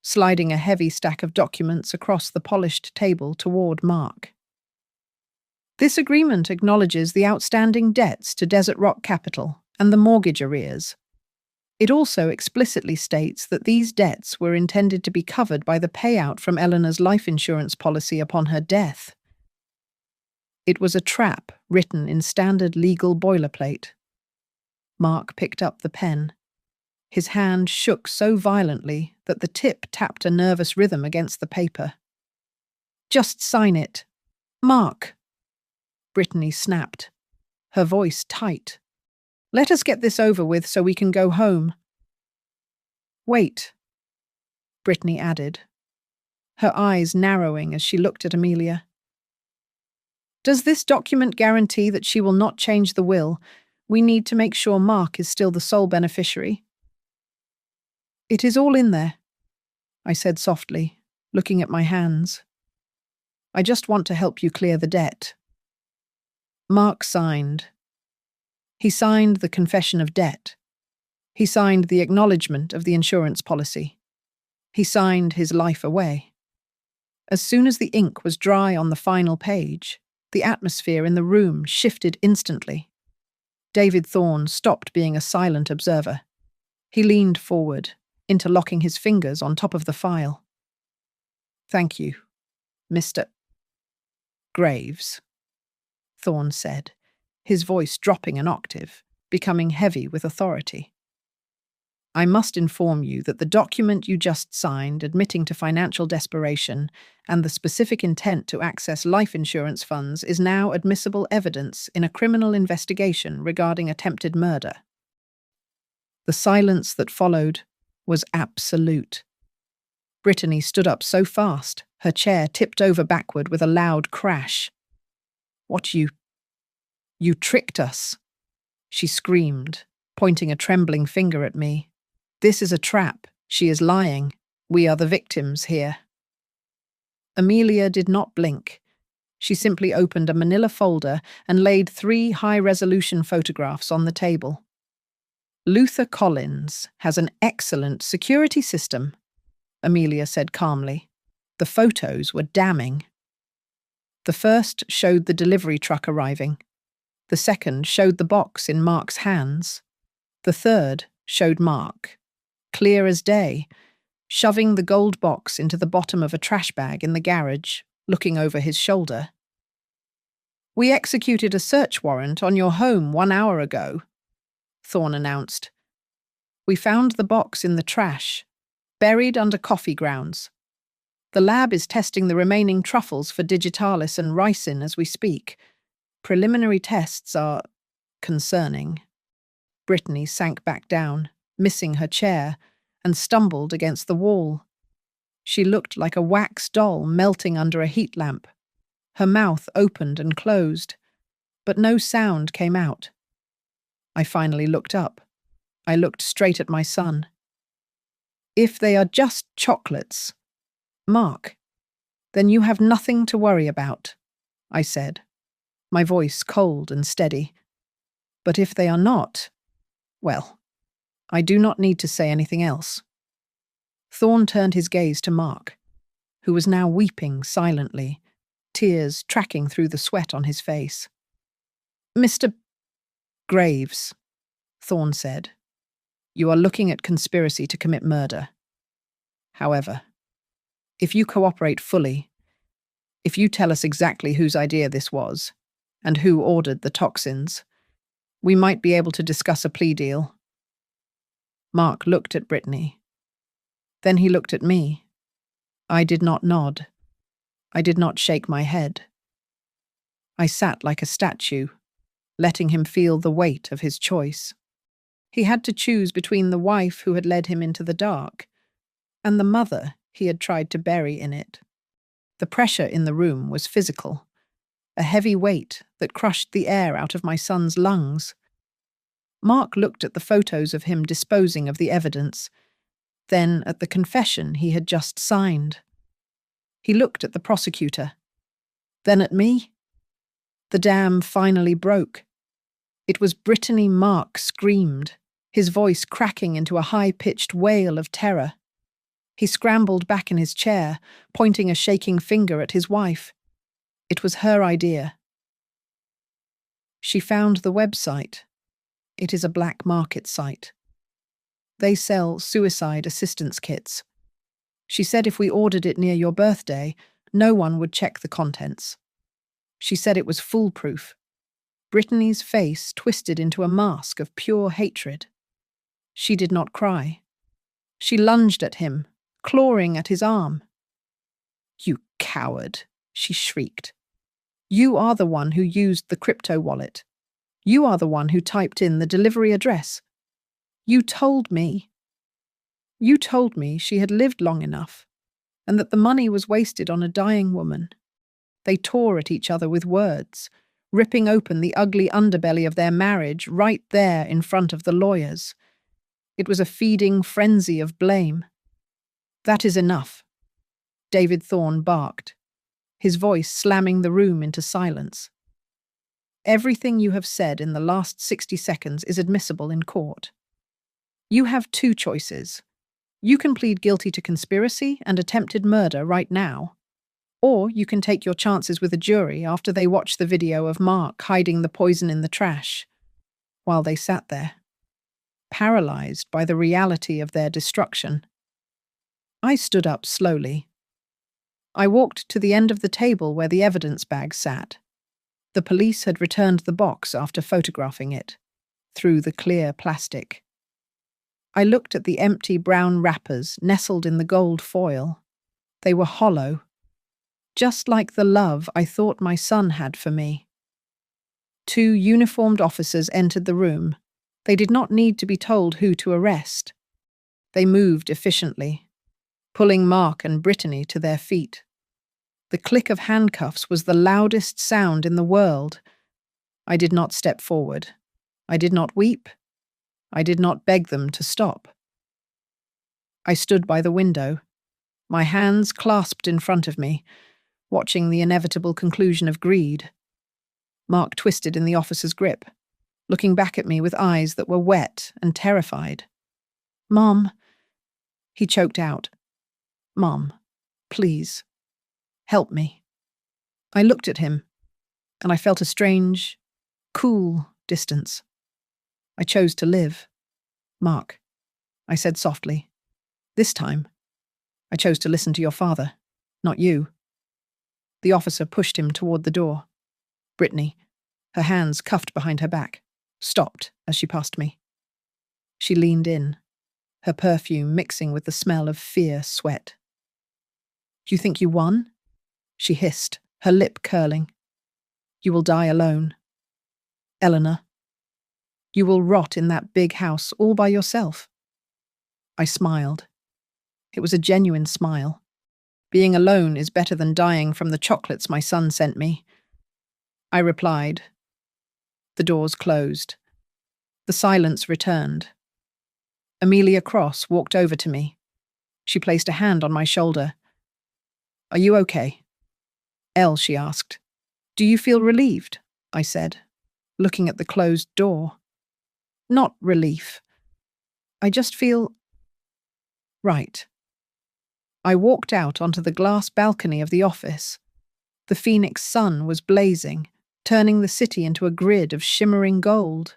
A: sliding a heavy stack of documents across the polished table toward Mark. "This agreement acknowledges the outstanding debts to Desert Rock Capital and the mortgage arrears. It also explicitly states that these debts were intended to be covered by the payout from Eleanor's life insurance policy upon her death." It was a trap written in standard legal boilerplate. Mark picked up the pen. His hand shook so violently that the tip tapped a nervous rhythm against the paper. "Just sign it. Mark!" Brittany snapped, her voice tight. "Let us get this over with so we can go home." "Wait," Brittany added, her eyes narrowing as she looked at Amelia. "Does this document guarantee that she will not change the will? We need to make sure Mark is still the sole beneficiary." "It is all in there," I said softly, looking at my hands. "I just want to help you clear the debt." Mark signed. He signed the confession of debt. He signed the acknowledgement of the insurance policy. He signed his life away. As soon as the ink was dry on the final page, the atmosphere in the room shifted instantly. David Thorne stopped being a silent observer. He leaned forward, interlocking his fingers on top of the file. "Thank you, Mr. Graves," Thorne said, his voice dropping an octave, becoming heavy with authority. "I must inform you that the document you just signed admitting to financial desperation and the specific intent to access life insurance funds is now admissible evidence in a criminal investigation regarding attempted murder." The silence that followed was absolute. Brittany stood up so fast, her chair tipped over backward with a loud crash. "What You tricked us," she screamed, pointing a trembling finger at me. "This is a trap. She is lying. We are the victims here." Amelia did not blink. She simply opened a manila folder and laid 3 high-resolution photographs on the table. "Luther Collins has an excellent security system," Amelia said calmly. The photos were damning. The first showed the delivery truck arriving. The second showed the box in Mark's hands. The third showed Mark, clear as day, shoving the gold box into the bottom of a trash bag in the garage, looking over his shoulder. "We executed a search warrant on your home 1 hour ago," Thorne announced. "We found the box in the trash, buried under coffee grounds. The lab is testing the remaining truffles for digitalis and ricin as we speak. Preliminary tests are concerning." Brittany sank back down, missing her chair, and stumbled against the wall. She looked like a wax doll melting under a heat lamp. Her mouth opened and closed, but no sound came out. I finally looked up. I looked straight at my son. "If they are just chocolates, Mark, then you have nothing to worry about," I said, my voice cold and steady. "But if they are not, well, I do not need to say anything else." Thorne turned his gaze to Mark, who was now weeping silently, tears tracking through the sweat on his face. "Mr. Graves," Thorne said, "you are looking at conspiracy to commit murder. However, if you cooperate fully, if you tell us exactly whose idea this was, and who ordered the toxins, we might be able to discuss a plea deal." Mark looked at Brittany. Then he looked at me. I did not nod. I did not shake my head. I sat like a statue, letting him feel the weight of his choice. He had to choose between the wife who had led him into the dark and the mother he had tried to bury in it. The pressure in the room was physical, a heavy weight that crushed the air out of my son's lungs. Mark looked at the photos of him disposing of the evidence, then at the confession he had just signed. He looked at the prosecutor, then at me. The dam finally broke. It was Brittany. Mark screamed, his voice cracking into a high-pitched wail of terror. He scrambled back in his chair, pointing a shaking finger at his wife. It was her idea. She found the website. It is a black market site. They sell suicide assistance kits. She said if we ordered it near your birthday, no one would check the contents. She said it was foolproof. Brittany's face twisted into a mask of pure hatred. She did not cry. She lunged at him, clawing at his arm. "You coward," she shrieked. "You are the one who used the crypto wallet. You are the one who typed in the delivery address. You told me she had lived long enough, and that the money was wasted on a dying woman." They tore at each other with words, ripping open the ugly underbelly of their marriage right there in front of the lawyers. It was a feeding frenzy of blame. "That is enough," David Thorne barked, his voice slamming the room into silence. "Everything you have said in the last 60 seconds is admissible in court. You have two choices. You can plead guilty to conspiracy and attempted murder right now, or you can take your chances with a jury after they watch the video of Mark hiding the poison in the trash." While they sat there, paralyzed by the reality of their destruction, I stood up slowly. I walked to the end of the table where the evidence bag sat. The police had returned the box after photographing it, through the clear plastic. I looked at the empty brown wrappers nestled in the gold foil. They were hollow, just like the love I thought my son had for me. Two uniformed officers entered the room. They did not need to be told who to arrest. They moved efficiently, pulling Mark and Brittany to their feet. The click of handcuffs was the loudest sound in the world. I did not step forward. I did not weep. I did not beg them to stop. I stood by the window, my hands clasped in front of me, watching the inevitable conclusion of greed. Mark twisted in the officer's grip, looking back at me with eyes that were wet and terrified. "Mom," he choked out. "Mom, please, help me." I looked at him, and I felt a strange, cool distance. "I chose to live, Mark," I said softly. "This time, I chose to listen to your father, not you." The officer pushed him toward the door. Brittany, her hands cuffed behind her back, stopped as she passed me. She leaned in, her perfume mixing with the smell of fierce sweat. "You think you won?" she hissed, her lip curling. "You will die alone. Eleanor, you will rot in that big house all by yourself." I smiled. It was a genuine smile. Being alone is better than dying from the chocolates my son sent me. I replied. The doors closed. The silence returned. Amelia Cross walked over to me. She placed a hand on my shoulder. "Are you okay?" "Elle," she asked. "Do you feel relieved?" I said, looking at the closed door. "Not relief. I just feel right." I walked out onto the glass balcony of the office. The Phoenix sun was blazing, turning the city into a grid of shimmering gold.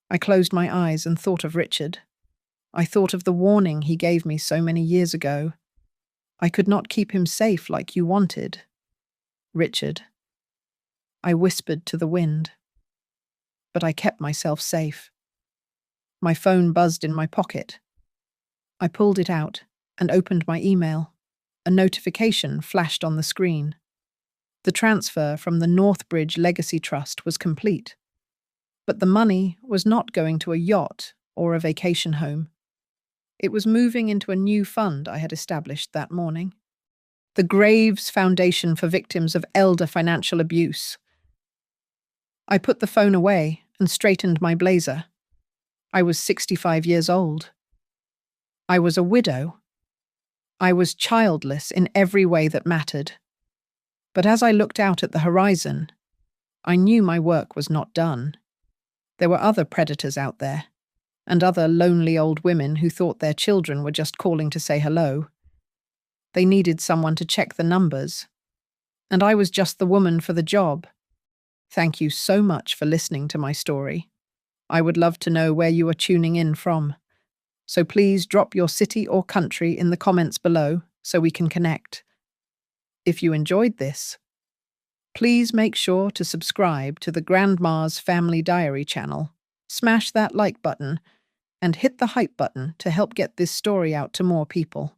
A: I closed my eyes and thought of Richard. I thought of the warning he gave me so many years ago. I could not keep him safe like you wanted. Richard. I whispered to the wind. But I kept myself safe. My phone buzzed in my pocket. I pulled it out and opened my email. A notification flashed on the screen. The transfer from the Northbridge Legacy Trust was complete, but the money was not going to a yacht or a vacation home. It was moving into a new fund I had established that morning. The Graves Foundation for Victims of Elder Financial Abuse. I put the phone away and straightened my blazer. I was 65 years old. I was a widow. I was childless in every way that mattered. But as I looked out at the horizon, I knew my work was not done. There were other predators out there, and other lonely old women who thought their children were just calling to say hello. They needed someone to check the numbers, and I was just the woman for the job. Thank you so much for listening to my story. I would love to know where you are tuning in from, so please drop your city or country in the comments below so we can connect. If you enjoyed this, please make sure to subscribe to the Grandma's Family Diary channel, smash that like button, and hit the hype button to help get this story out to more people.